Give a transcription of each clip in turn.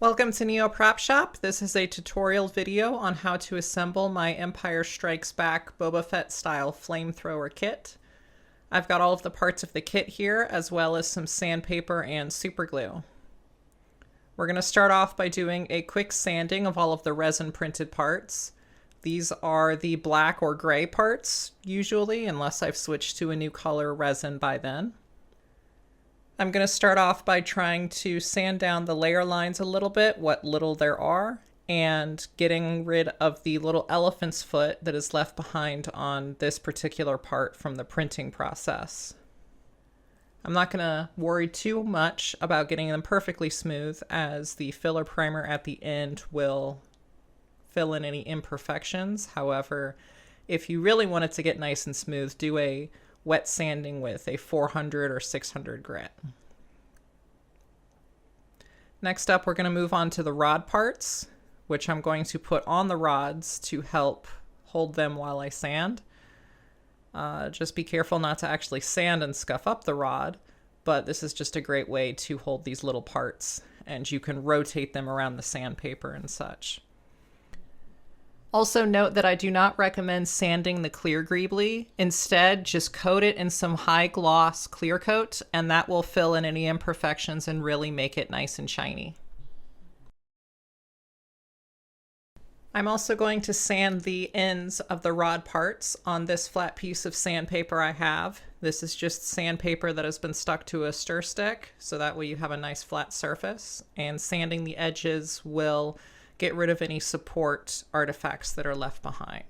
Welcome to Neo Prop Shop. This is a tutorial video on how to assemble my Empire Strikes Back Boba Fett style flamethrower kit. I've got all of the parts of the kit here, as well as some sandpaper and super glue. We're going to start off by doing a quick sanding of all of the resin printed parts. These are the black or gray parts, usually, unless I've switched to a new color resin by then. I'm going to start off by trying to sand down the layer lines a little bit, what little there are, and getting rid of the little elephant's foot that is left behind on this particular part from the printing process. I'm not going to worry too much about getting them perfectly smooth, as the filler primer at the end will fill in any imperfections. However, if you really want it to get nice and smooth, do a wet sanding with a 400 or 600 grit. Next up, we're going to move on to the rod parts, which I'm going to put on the rods to help hold them while I sand. Just be careful not to actually sand and scuff up the rod, but this is just a great way to hold these little parts, and you can rotate them around the sandpaper and such. Also note that I do not recommend sanding the clear greebly. Instead, just coat it in some high gloss clear coat, and that will fill in any imperfections and really make it nice and shiny. I'm also going to sand the ends of the rod parts on this flat piece of sandpaper I have. This is just sandpaper that has been stuck to a stir stick, so that way you have a nice flat surface, and sanding the edges will get rid of any support artifacts that are left behind.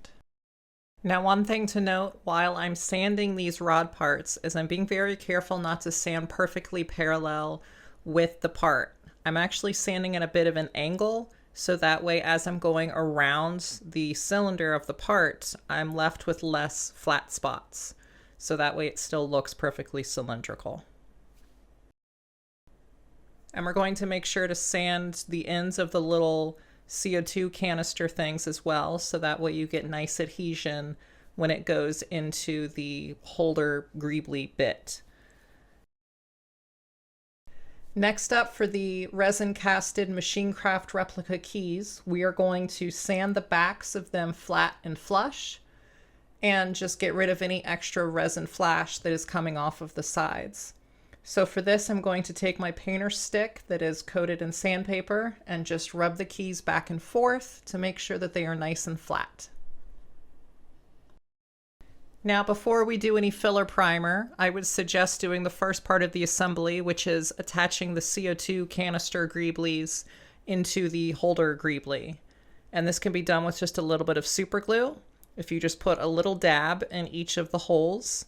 Now, one thing to note while I'm sanding these rod parts is I'm being very careful not to sand perfectly parallel with the part. I'm actually sanding at a bit of an angle, so that way as I'm going around the cylinder of the part, I'm left with less flat spots. So that way it still looks perfectly cylindrical. And we're going to make sure to sand the ends of the little CO2 canister things as well, so that way you get nice adhesion when it goes into the holder greebly bit. Next up, for the resin casted machine craft replica keys, we are going to sand the backs of them flat and flush and just get rid of any extra resin flash that is coming off of the sides. So for this, I'm going to take my painter stick that is coated in sandpaper and just rub the keys back and forth to make sure that they are nice and flat. Now, before we do any filler primer, I would suggest doing the first part of the assembly, which is attaching the CO2 canister greeblies into the holder greebly. And this can be done with just a little bit of super glue. If you just put a little dab in each of the holes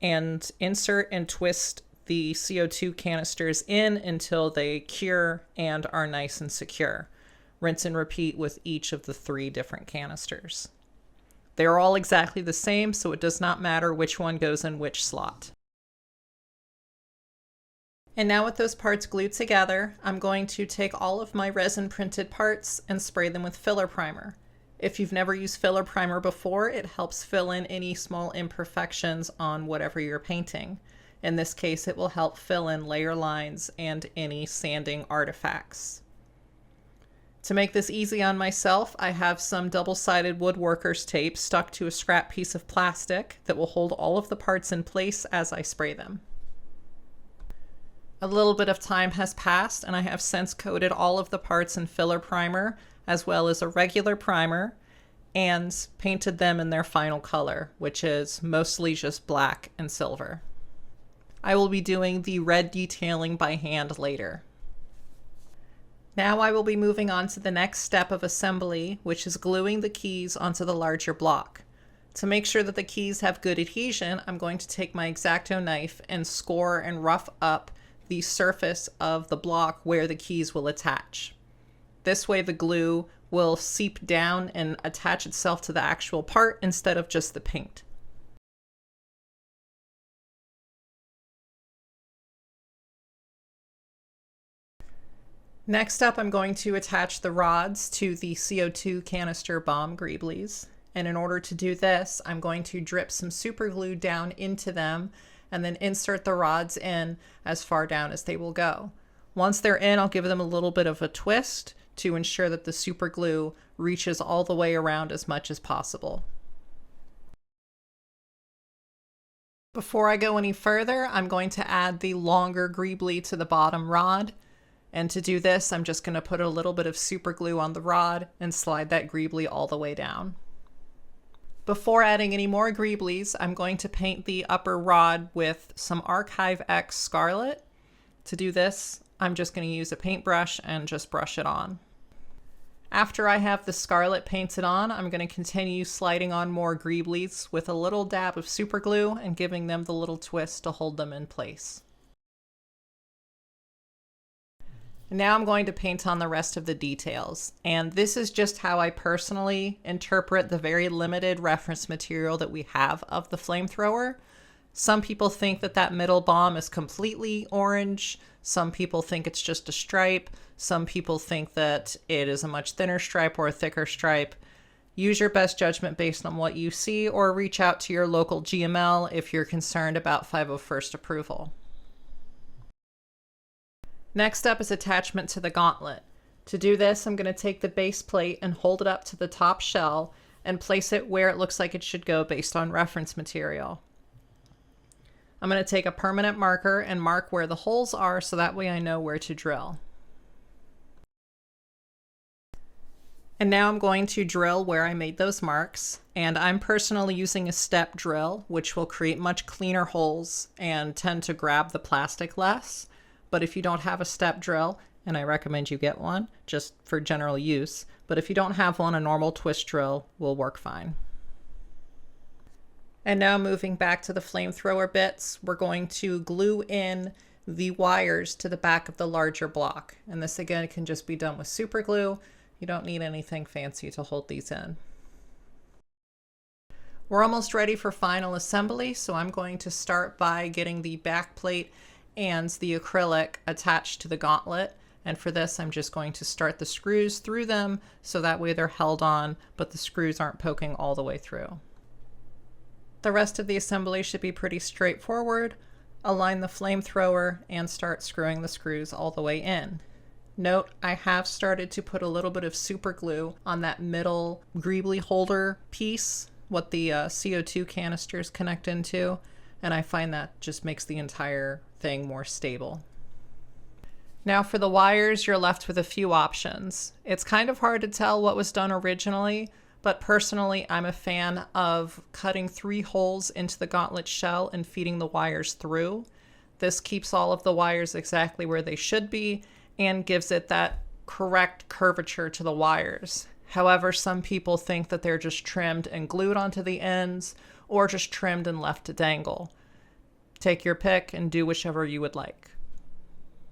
and insert and twist the CO2 canisters in until they cure and are nice and secure. Rinse and repeat with each of the 3 different canisters. They are all exactly the same, so it does not matter which one goes in which slot. And now with those parts glued together, I'm going to take all of my resin printed parts and spray them with filler primer. If you've never used filler primer before, it helps fill in any small imperfections on whatever you're painting. In this case, it will help fill in layer lines and any sanding artifacts. To make this easy on myself, I have some double-sided woodworker's tape stuck to a scrap piece of plastic that will hold all of the parts in place as I spray them. A little bit of time has passed, and I have since coated all of the parts in filler primer, as well as a regular primer, and painted them in their final color, which is mostly just black and silver. I will be doing the red detailing by hand later. Now I will be moving on to the next step of assembly, which is gluing the keys onto the larger block. To make sure that the keys have good adhesion, I'm going to take my X-Acto knife and score and rough up the surface of the block where the keys will attach. This way the glue will seep down and attach itself to the actual part instead of just the paint. Next up, I'm going to attach the rods to the CO2 canister bomb greeblies. And in order to do this, I'm going to drip some super glue down into them and then insert the rods in as far down as they will go. Once they're in, I'll give them a little bit of a twist to ensure that the super glue reaches all the way around as much as possible. Before I go any further, I'm going to add the longer greebly to the bottom rod. And to do this, I'm just going to put a little bit of super glue on the rod and slide that greebly all the way down. Before adding any more greeblies, I'm going to paint the upper rod with some Archive X Scarlet. To do this, I'm just going to use a paintbrush and just brush it on. After I have the scarlet painted on, I'm going to continue sliding on more greeblies with a little dab of super glue and giving them the little twist to hold them in place. Now I'm going to paint on the rest of the details, and this is just how I personally interpret the very limited reference material that we have of the flamethrower. Some people think that that middle bomb is completely orange. Some people think it's just a stripe. Some people think that it is a much thinner stripe or a thicker stripe. Use your best judgment based on what you see, or reach out to your local GML if you're concerned about 501st approval. Next up is attachment to the gauntlet. To do this, I'm going to take the base plate and hold it up to the top shell and place it where it looks like it should go based on reference material. I'm going to take a permanent marker and mark where the holes are so that way I know where to drill. And now I'm going to drill where I made those marks, and I'm personally using a step drill, which will create much cleaner holes and tend to grab the plastic less. But if you don't have a step drill, and I recommend you get one just for general use, but if you don't have one, a normal twist drill will work fine. And now moving back to the flamethrower bits, we're going to glue in the wires to the back of the larger block. And this again can just be done with super glue. You don't need anything fancy to hold these in. We're almost ready for final assembly, so I'm going to start by getting the back plate and the acrylic attached to the gauntlet. And for this, I'm just going to start the screws through them so that way they're held on, but the screws aren't poking all the way through. The rest of the assembly should be pretty straightforward. Align the flamethrower and start screwing the screws all the way in. Note, I have started to put a little bit of super glue on that middle greebly holder piece, what the CO2 canisters connect into, and I find that just makes the entire thing more stable. Now for the wires, you're left with a few options. It's kind of hard to tell what was done originally, but personally I'm a fan of cutting 3 holes into the gauntlet shell and feeding the wires through. This keeps all of the wires exactly where they should be and gives it that correct curvature to the wires. However, some people think that they're just trimmed and glued onto the ends, or just trimmed and left to dangle. Take your pick and do whichever you would like.